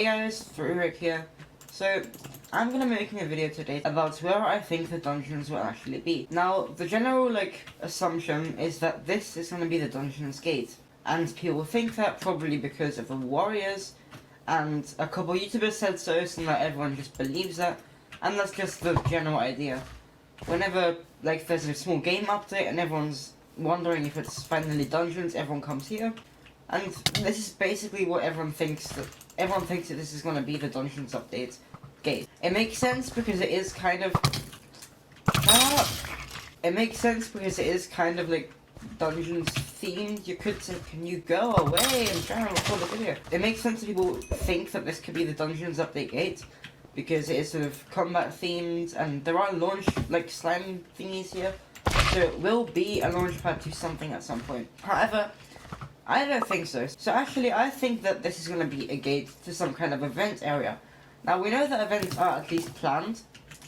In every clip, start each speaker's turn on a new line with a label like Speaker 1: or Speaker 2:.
Speaker 1: Hey guys, Rick here. So, I'm gonna be making a video today about where I think the dungeons will actually be. Now, the general, assumption is that this is gonna be the dungeon's gate. And people think that probably because of the warriors, and a couple YouTubers said so, so that everyone just believes that. And that's just the general idea. Whenever, there's a small game update and everyone's wondering if it's finally dungeons, everyone comes here. And this is basically what everyone thinks that this is going to be the dungeons update gate. It makes sense because it is kind of like dungeons themed. You could say, can you go away and try and record the video? It makes sense that people think that this could be the dungeons update gate because it is sort of combat themed and there are launch slime thingies here. So it will be a launch pad to something at some point. However, I don't think so. So actually, I think that this is going to be a gate to some kind of event area. Now, we know that events are at least planned.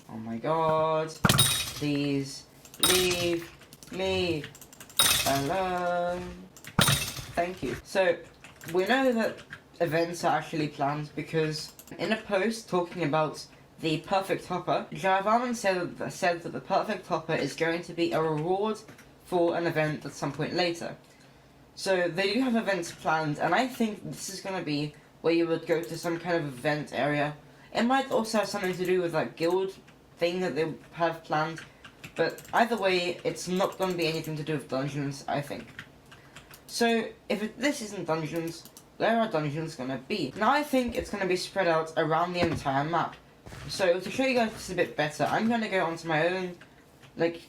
Speaker 1: Oh my god. Please, leave me alone. Thank you. So, we know that events are actually planned because in a post talking about the Perfect Hopper, Jarvan said that the Perfect Hopper is going to be a reward for an event at some point later. So they do have events planned, and I think this is going to be where you would go to some kind of event area. It might also have something to do with that guild thing that they have planned, but either way, it's not going to be anything to do with dungeons, I think. So if this isn't dungeons, where are dungeons going to be? Now I think it's going to be spread out around the entire map. So to show you guys this a bit better, I'm going to go onto my own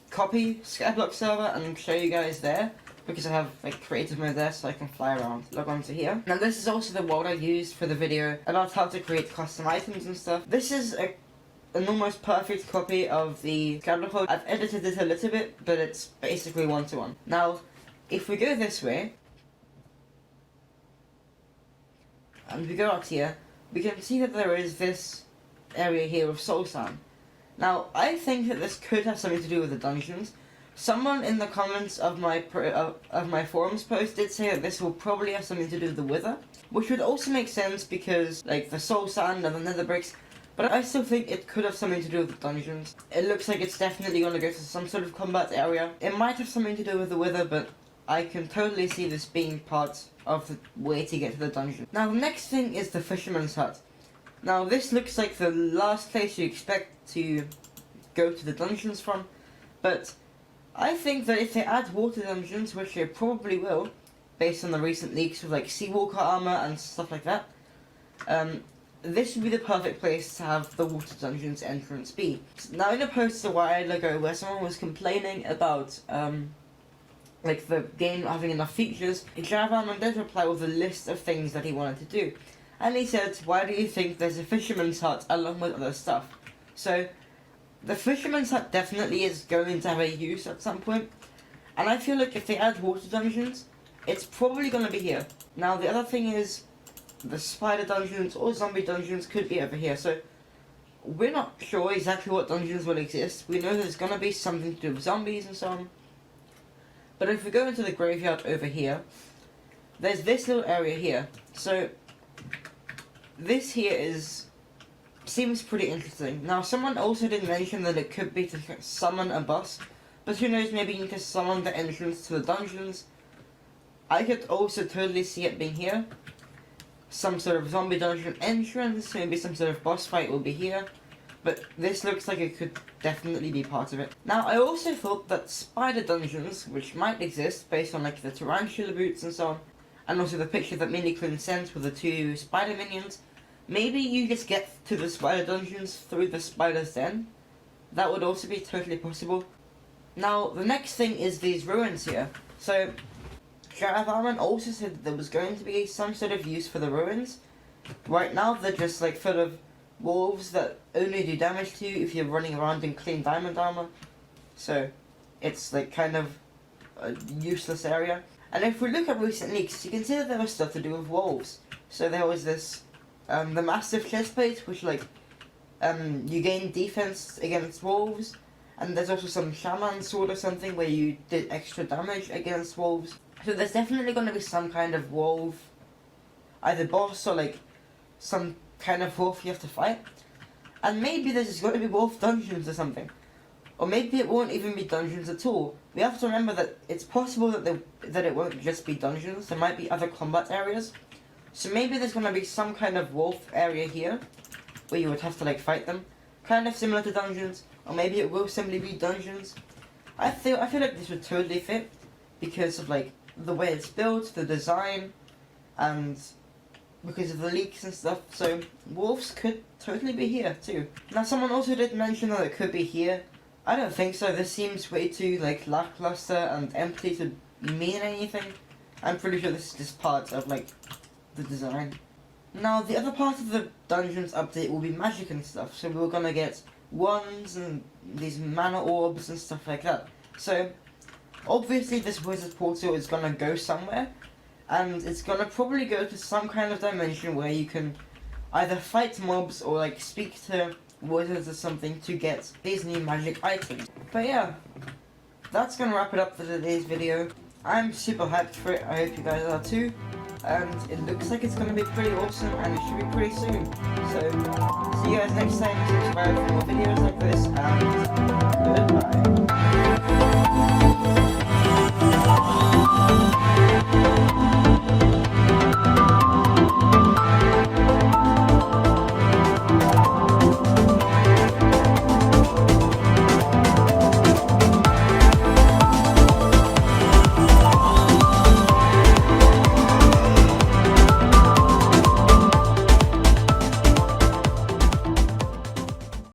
Speaker 1: copy Skyblock server and show you guys there. Because I have creative mode there so I can fly around. Log on to here. Now this is also the world I used for the video about how to create custom items and stuff. This is an almost perfect copy of the Skyblock code. I've edited it a little bit, but it's basically one-to-one. Now, if we go this way, and we go out here, we can see that there is this area here of soul sand. Now, I think that this could have something to do with the dungeons. Someone in the comments of my forums post did say that this will probably have something to do with the wither, which would also make sense because the soul sand and the nether bricks, but I still think it could have something to do with the dungeons. It looks like it's definitely going to go to some sort of combat area. It might have something to do with the wither, but I can totally see this being part of the way to get to the dungeon. Now the next thing is the fisherman's hut. Now this looks like the last place you expect to go to the dungeons from, but I think that if they add water dungeons, which they probably will, based on the recent leaks with Seawalker armor and stuff like that, this would be the perfect place to have the water dungeons entrance be. Now in a post a while ago where someone was complaining about the game not having enough features, Jarvan did reply with a list of things that he wanted to do. And he said, why do you think there's a fisherman's hut along with other stuff? So the fisherman's hut definitely is going to have a use at some point, and I feel like if they add water dungeons, it's probably going to be here. Now the other thing is, the spider dungeons or zombie dungeons could be over here, so we're not sure exactly what dungeons will exist. We know there's going to be something to do with zombies and so on, but if we go into the graveyard over here, there's this little area here, so this here seems pretty interesting. Now, someone also did mention that it could be to summon a boss, but who knows, maybe you need to summon the entrance to the dungeons. I could also totally see it being here. Some sort of zombie dungeon entrance, maybe some sort of boss fight will be here, but this looks like it could definitely be part of it. Now, I also thought that spider dungeons, which might exist based on the tarantula boots and so on, and also the picture that Minikrin sent with the two spider minions, maybe you just get to the spider dungeons through the spider's den. That would also be totally possible. Now, the next thing is these ruins here. So, Jarvan also said that there was going to be some sort of use for the ruins. Right now, they're just full of wolves that only do damage to you if you're running around in clean diamond armor. So, it's kind of a useless area. And if we look at recent leaks, you can see that there was stuff to do with wolves. So there was this the massive chestplate, which you gain defense against wolves, and there's also some shaman sword or something where you did extra damage against wolves. So there's definitely going to be some kind of wolf, either boss or some kind of wolf you have to fight. And maybe there's just going to be wolf dungeons or something. Or maybe it won't even be dungeons at all. We have to remember that it's possible that it won't just be dungeons. There might be other combat areas. So maybe there's going to be some kind of wolf area here, where you would have to like fight them. Kind of similar to dungeons. Or maybe it will simply be dungeons. I feel like this would totally fit, because of like the way it's built, the design, and because of the leaks and stuff. So wolves could totally be here too. Now someone also did mention that it could be here. I don't think so. This seems way too like lackluster and empty to mean anything. I'm pretty sure this is just part of like the design. Now the other part of the dungeons update will be magic and stuff. So we're gonna get wands and these mana orbs and stuff like that. So obviously this wizard portal is gonna go somewhere, and it's gonna probably go to some kind of dimension where you can either fight mobs or like speak to wizards or something to get these new magic items. But yeah, that's gonna wrap it up for today's video. I'm super hyped for it. I hope you guys are too. And it looks like it's gonna be pretty awesome, and it should be pretty soon. So see you guys next time. Subscribe for more videos like this, and goodbye.